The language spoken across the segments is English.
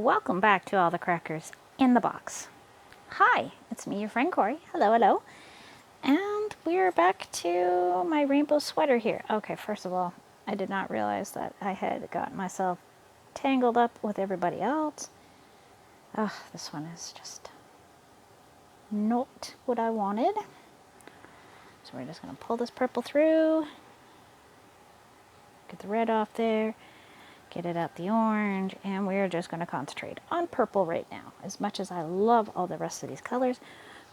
welcome back to All the Crackers in the Box. Hi, it's me, your friend Corey. Hello, hello. And we're back to my rainbow sweater here. Okay, first of all, I did not realize that I had gotten myself tangled up with everybody else. Ugh, this one is just not what I wanted. So we're just going to pull this purple through. Get the red off there. Get it out the orange, and we're just going to concentrate on purple right now. As much as I love all the rest of these colors,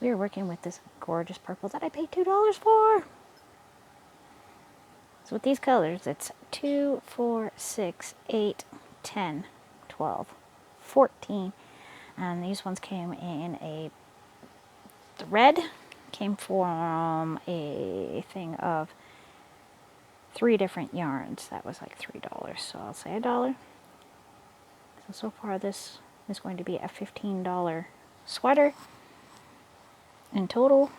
we are working with this gorgeous purple that I paid $2 for. So with these colors, it's 2, 4, 6, 8, 10, 12, 14. And these ones came in the red came from a thing of 3 different yarns. That was like $3, so I'll say $1. So far this is going to be a $15 sweater in total.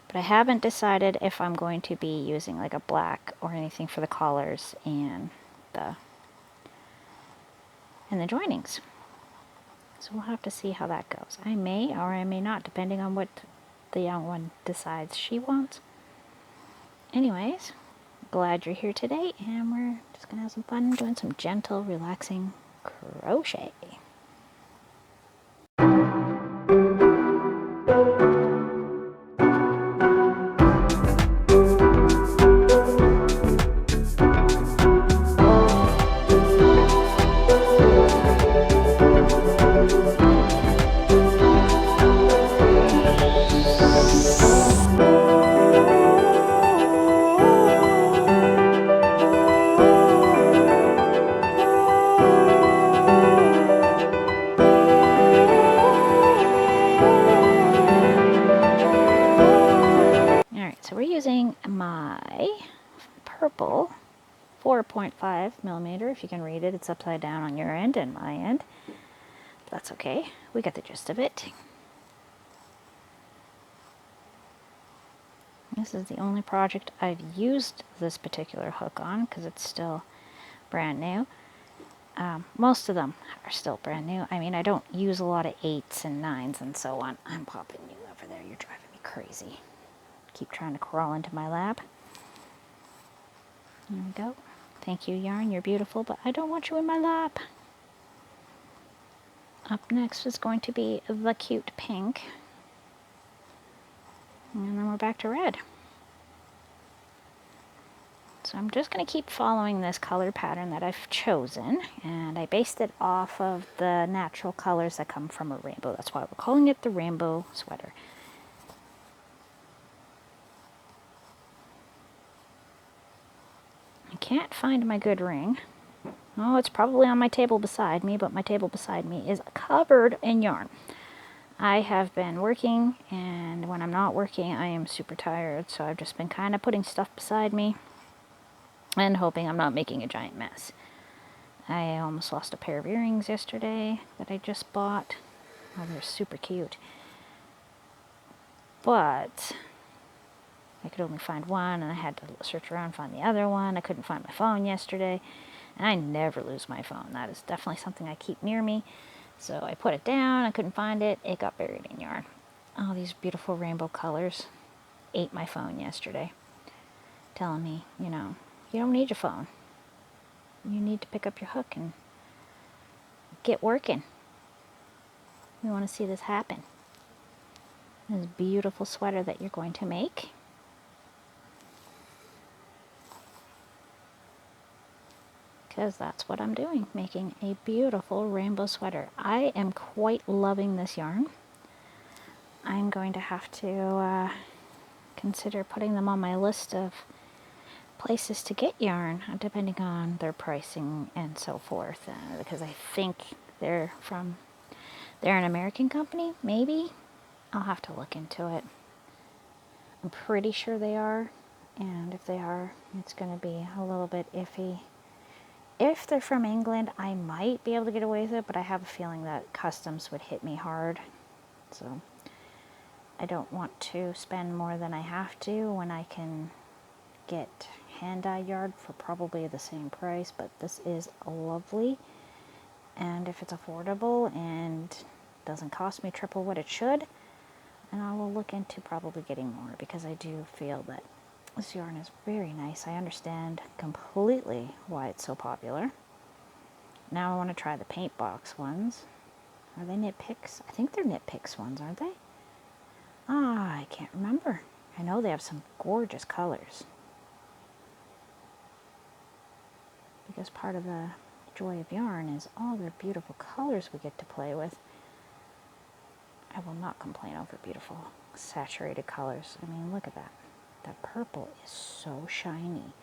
But I haven't decided if I'm going to be using like a black or anything for the collars and the joinings. So we'll have to see how that goes. I may or I may not, depending on what the young one decides she wants. Anyways, glad you're here today, and we're just going to have some fun doing some gentle, relaxing crochet. So we're using my purple 4.5 millimeter. If you can read it, it's upside down on your end and my end. That's okay. We got the gist of it. This is the only project I've used this particular hook on because it's still brand new. Most of them are still brand new. I mean, I don't use a lot of 8s and 9s and so on. I'm popping you over there. You're driving me crazy. Keep trying to crawl into my lap. There we go. Thank you, yarn. You're beautiful, but I don't want you in my lap. Up next is going to be the cute pink. And then we're back to red. So I'm just going to keep following this color pattern that I've chosen. And I based it off of the natural colors that come from a rainbow. That's why we're calling it the rainbow sweater. I can't find my good ring. Oh, it's probably on my table beside me, but my table beside me is covered in yarn. I have been working, and when I'm not working, I am super tired, so I've just been kind of putting stuff beside me and hoping I'm not making a giant mess. I almost lost a pair of earrings yesterday that I just bought. Oh, they're super cute. But I could only find one, and I had to search around and find the other one. I couldn't find my phone yesterday, and I never lose my phone. That is definitely something I keep near me. So I put it down, I couldn't find it, it got buried in yarn. Oh, these beautiful rainbow colors ate my phone yesterday, telling me, you know, you don't need your phone. You need to pick up your hook and get working. We want to see this happen. This beautiful sweater that you're going to make. Because that's what I'm doing, making a beautiful rainbow sweater. I am quite loving this yarn. I'm going to have to consider putting them on my list of places to get yarn, depending on their pricing and so forth, because I think they're an American company, maybe? I'll have to look into it. I'm pretty sure they are, and if they are, it's going to be a little bit iffy. If they're from England, I might be able to get away with it, but I have a feeling that customs would hit me hard. So I don't want to spend more than I have to when I can get hand-dye yarn for probably the same price, but this is lovely. and if it's affordable and doesn't cost me triple what it should, then I will look into probably getting more, because I do feel that this yarn is very nice. I understand completely why it's so popular. Now I want to try the paint box ones. Are they Knit Picks? I think they're Knit Picks ones, aren't they? Ah, I can't remember. I know they have some gorgeous colors. Because part of the joy of yarn is all their beautiful colors we get to play with. I will not complain over beautiful saturated colors. I mean, look at that. That purple is so shiny.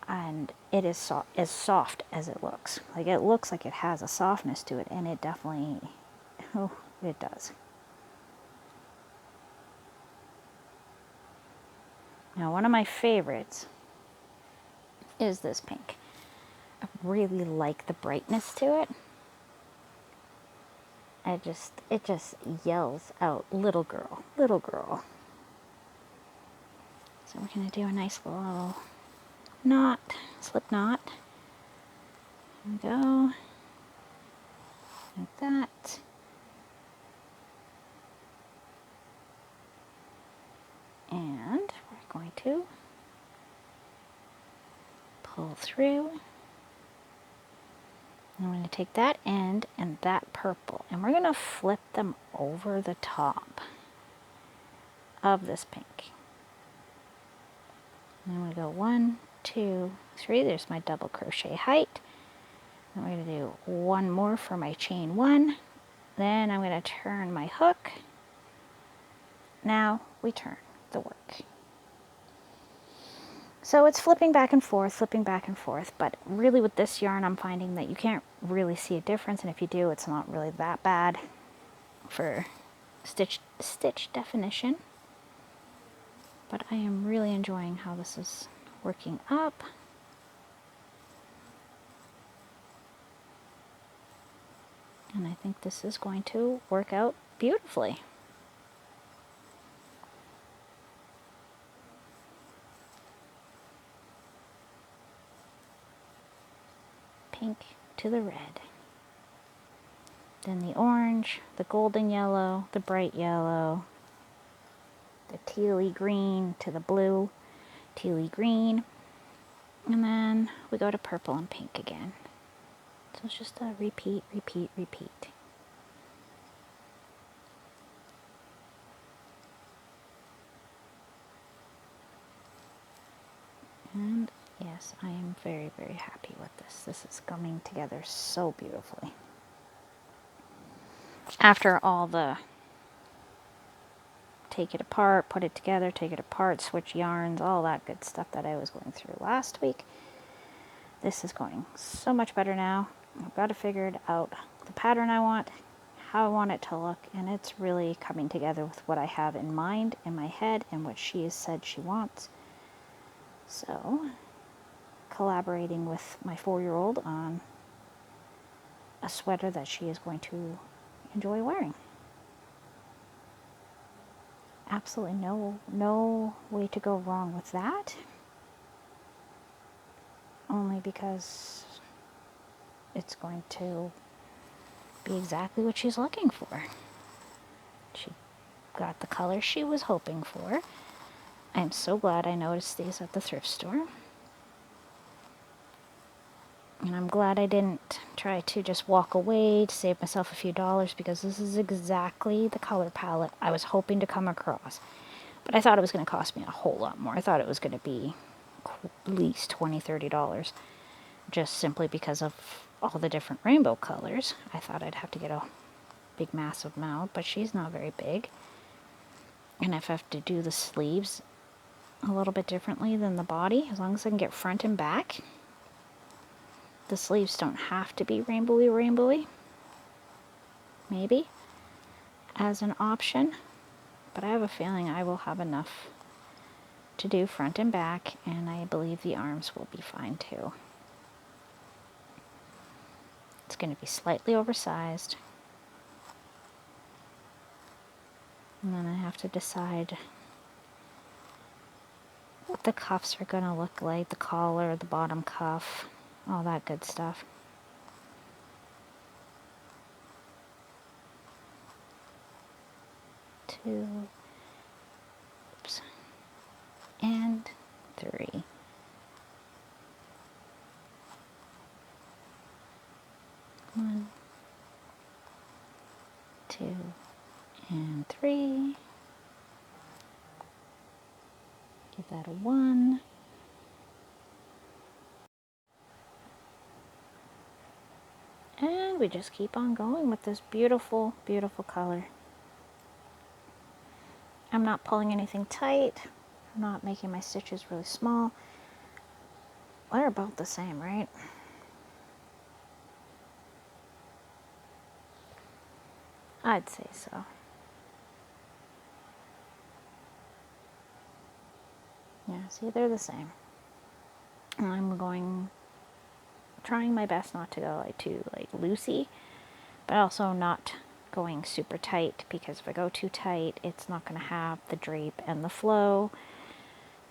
And it is as soft as it looks. Like, it looks like it has a softness to it, and it definitely, oh, it does. Now, one of my favorites is this pink. I really like the brightness to it. It just yells out, little girl, little girl. So we're going to do a nice little knot, slip knot. There we go. Like that. And we're going to pull through. And I'm going to take that end and that purple, and we're going to flip them over the top of this pink. And I'm going to go 1, 2, 3. There's my double crochet height. And we're going to do one more for my chain 1. Then I'm going to turn my hook. Now we turn the work. So it's flipping back and forth, but really with this yarn I'm finding that you can't really see a difference, and if you do, it's not really that bad for stitch definition. But I am really enjoying how this is working up. And I think this is going to work out beautifully. Pink to the red. Then the orange, the golden yellow, the bright yellow, the tealy green to the blue, tealy green, and then we go to purple and pink again. So it's just a repeat, repeat, repeat. And yes, I am very, very happy with this. This is coming together so beautifully. After all the take it apart, put it together, take it apart, switch yarns, all that good stuff that I was going through last week, this is going so much better now. I've got it figured out, the pattern I want, how I want it to look, and it's really coming together with what I have in mind, in my head, and what she has said she wants. So, collaborating with my 4-year-old on a sweater that she is going to enjoy wearing. Absolutely no way to go wrong with that. Only because it's going to be exactly what she's looking for. She got the color she was hoping for. I'm so glad I noticed these at the thrift store. And I'm glad I didn't try to just walk away to save myself a few dollars, because this is exactly the color palette I was hoping to come across. But I thought it was going to cost me a whole lot more. I thought it was going to be at least $20, $30, just simply because of all the different rainbow colors. I thought I'd have to get a big massive amount, but she's not very big. And if I have to do the sleeves a little bit differently than the body, as long as I can get front and back, the sleeves don't have to be rainbowy, maybe, as an option. But I have a feeling I will have enough to do front and back, and I believe the arms will be fine too. It's going to be slightly oversized. And then I have to decide what the cuffs are going to look like, the collar, the bottom cuff, all that good stuff. 2, oops, and 3. One, 2, and 3. Give that a 1. And we just keep on going with this beautiful, beautiful color. I'm not pulling anything tight. I'm not making my stitches really small. They're about the same, right? I'd say so. Yeah, see, they're the same. And I'm trying my best not to go too loosey, but also not going super tight, because if I go too tight, it's not going to have the drape and the flow,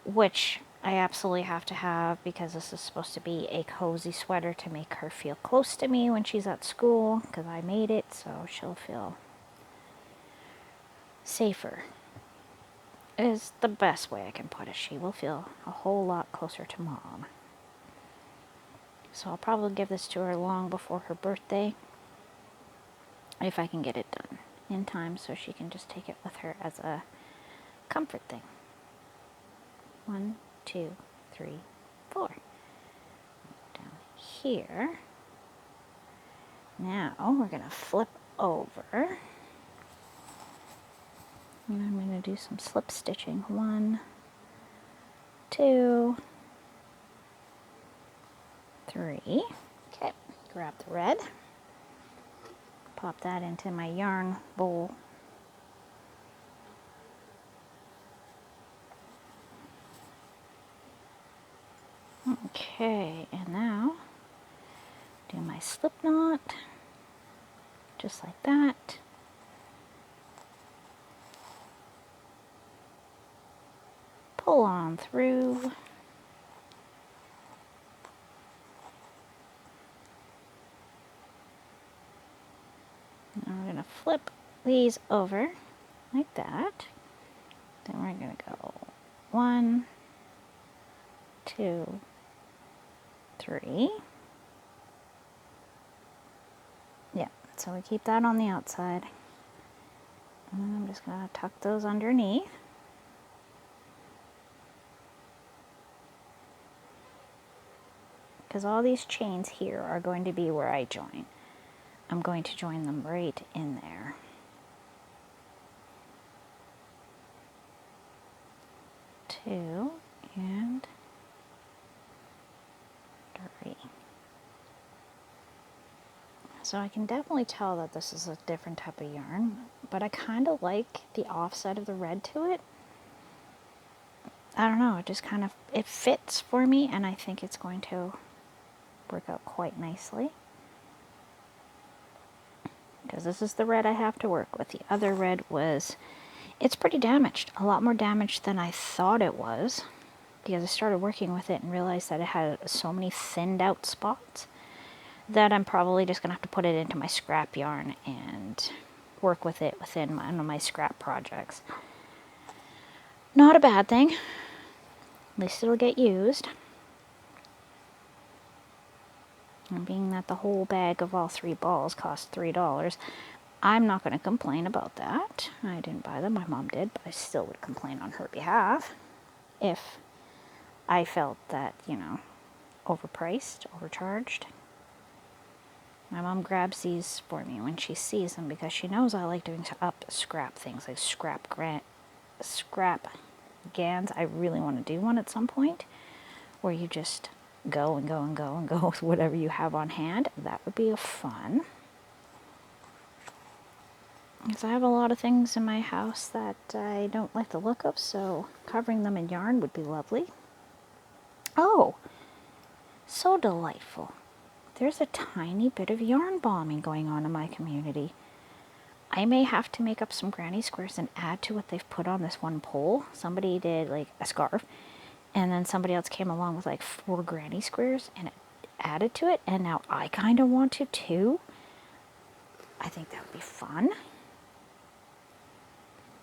which I absolutely have to have, because this is supposed to be a cozy sweater to make her feel close to me when she's at school, because I made it, so she'll feel safer. Is the best way I can put it. She will feel a whole lot closer to mom. So I'll probably give this to her long before her birthday, if I can get it done in time, so she can just take it with her as a comfort thing. 1, 2, 3, 4. Down here. Now we're going to flip over. And I'm going to do some slip stitching. 1, 2, 3. Okay, grab the red. Pop that into my yarn bowl. Okay, and now do my slip knot, just like that. Pull on through. Now we're going to flip these over like that. Then we're going to go 1, 2, 3. Yeah, so we keep that on the outside. And then I'm just going to tuck those underneath. Because all these chains here are going to be where I join. I'm going to join them right in there. 2 and 3. So I can definitely tell that this is a different type of yarn, but I kind of like the offset of the red to it. I don't know, it just kind of, it fits for me, and I think it's going to work out quite nicely. Because this is the red I have to work with. The other red was, it's pretty damaged. A lot more damaged than I thought it was. Because I started working with it and realized that it had so many thinned out spots that I'm probably just going to have to put it into my scrap yarn and work with it within one of my scrap projects. Not a bad thing. At least it'll get used. And being that the whole bag of all 3 balls cost $3, I'm not going to complain about that. I didn't buy them, my mom did, but I still would complain on her behalf if I felt that, you know, overpriced, overcharged. My mom grabs these for me when she sees them, because she knows I like doing up scrap things, like scrap gans. I really want to do one at some point where you just go and go and go and go with whatever you have on hand. That would be fun. Because I have a lot of things in my house that I don't like the look of, so covering them in yarn would be lovely. Oh, so delightful. There's a tiny bit of yarn bombing going on in my community. I may have to make up some granny squares and add to what they've put on this one pole. Somebody did like a scarf, and then somebody else came along with like 4 granny squares and added to it, and now I kind of want to too. I think that would be fun.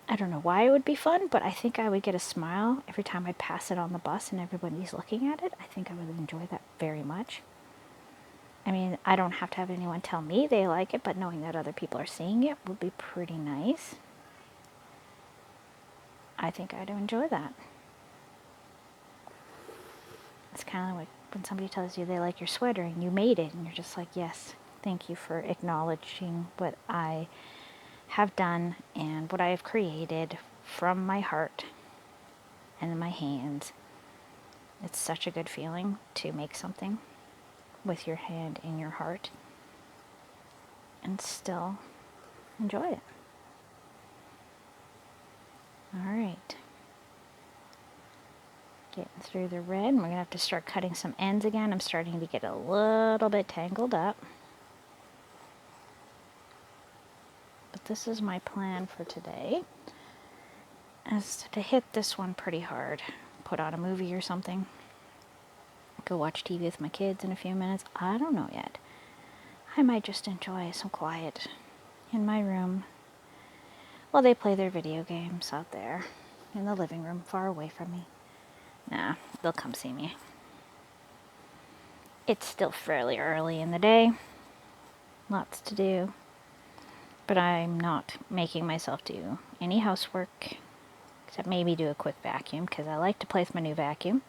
I don't know why it would be fun, but I think I would get a smile every time I pass it on the bus and everybody's looking at it. I think I would enjoy that very much. I mean, I don't have to have anyone tell me they like it, but knowing that other people are seeing it would be pretty nice. I think I'd enjoy that. It's kind of like when somebody tells you they like your sweater and you made it and you're just like, yes, thank you for acknowledging what I have done and what I have created from my heart and my hands. It's such a good feeling to make something with your hand in your heart and still enjoy it. All right. Getting through the red, and we're going to have to start cutting some ends again. I'm starting to get a little bit tangled up. But this is my plan for today, is to hit this one pretty hard. Put on a movie or something. Go watch TV with my kids in a few minutes. I don't know yet. I might just enjoy some quiet in my room while they play their video games out there in the living room far away from me. Nah, they'll come see me. It's still fairly early in the day. Lots to do. But I'm not making myself do any housework, except maybe do a quick vacuum, because I like to play with my new vacuum.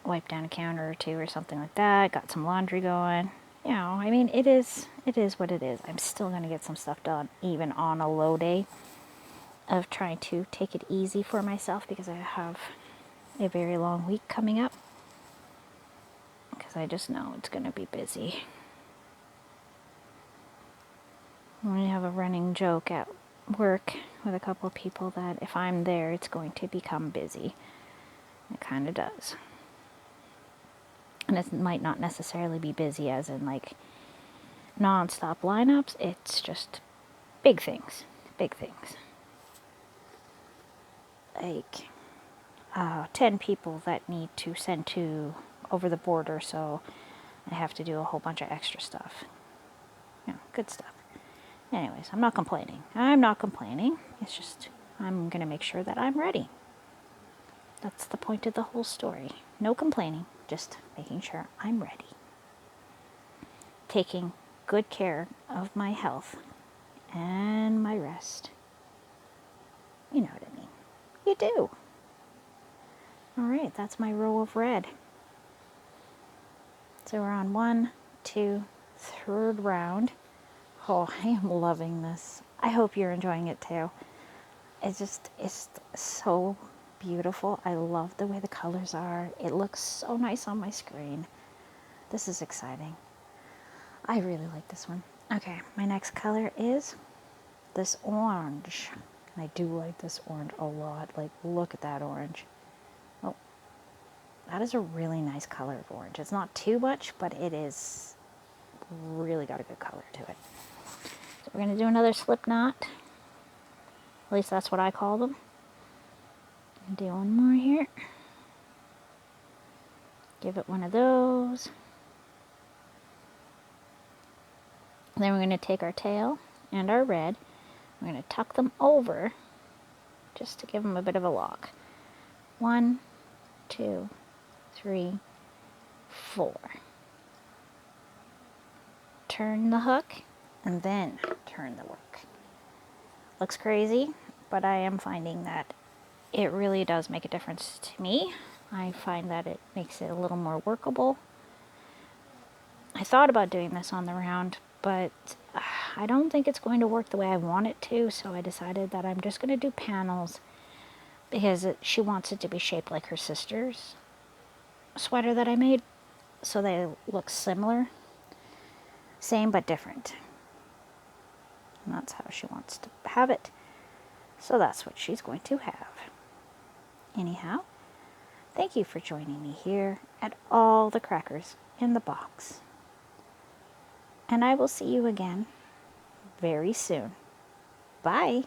Wipe down a counter or two or something like that. Got some laundry going. You know, I mean, it is what it is. I'm still going to get some stuff done, even on a low day of trying to take it easy for myself, because I have a very long week coming up. Because I just know it's going to be busy. We have a running joke at work with a couple of people that if I'm there, it's going to become busy. It kind of does. And it might not necessarily be busy as in like non-stop lineups. It's just big things. Big things. Like 10 people that need to send to over the border, so I have to do a whole bunch of extra stuff. You know, good stuff. Anyways, I'm not complaining. It's just I'm going to make sure that I'm ready. That's the point of the whole story. No complaining, just making sure I'm ready. Taking good care of my health and my rest. You know what I mean. You do. Alright, that's my row of red. So we're on 1, 2, 3rd round. Oh, I am loving this. I hope you're enjoying it too. It's so beautiful. I love the way the colors are. It looks so nice on my screen. This is exciting. I really like this one. Okay, my next color is this orange. And I do like this orange a lot. Like, look at that orange. Oh, that is a really nice color of orange. It's not too much, but it is really got a good color to it. So we're going to do another slip knot. At least that's what I call them. Do one more here. Give it one of those. Then we're going to take our tail and our red. We're going to tuck them over just to give them a bit of a lock. 1, 2, 3, 4. Turn the hook and then turn the work. Looks crazy, but I am finding that it really does make a difference to me. I find that it makes it a little more workable. I thought about doing this on the round, but I don't think it's going to work the way I want it to, so I decided that I'm just going to do panels because she wants it to be shaped like her sister's sweater that I made, so they look similar. Same but different. And that's how she wants to have it. So that's what she's going to have. Anyhow, thank you for joining me here at All the Crackers in the Box. And I will see you again very soon. Bye.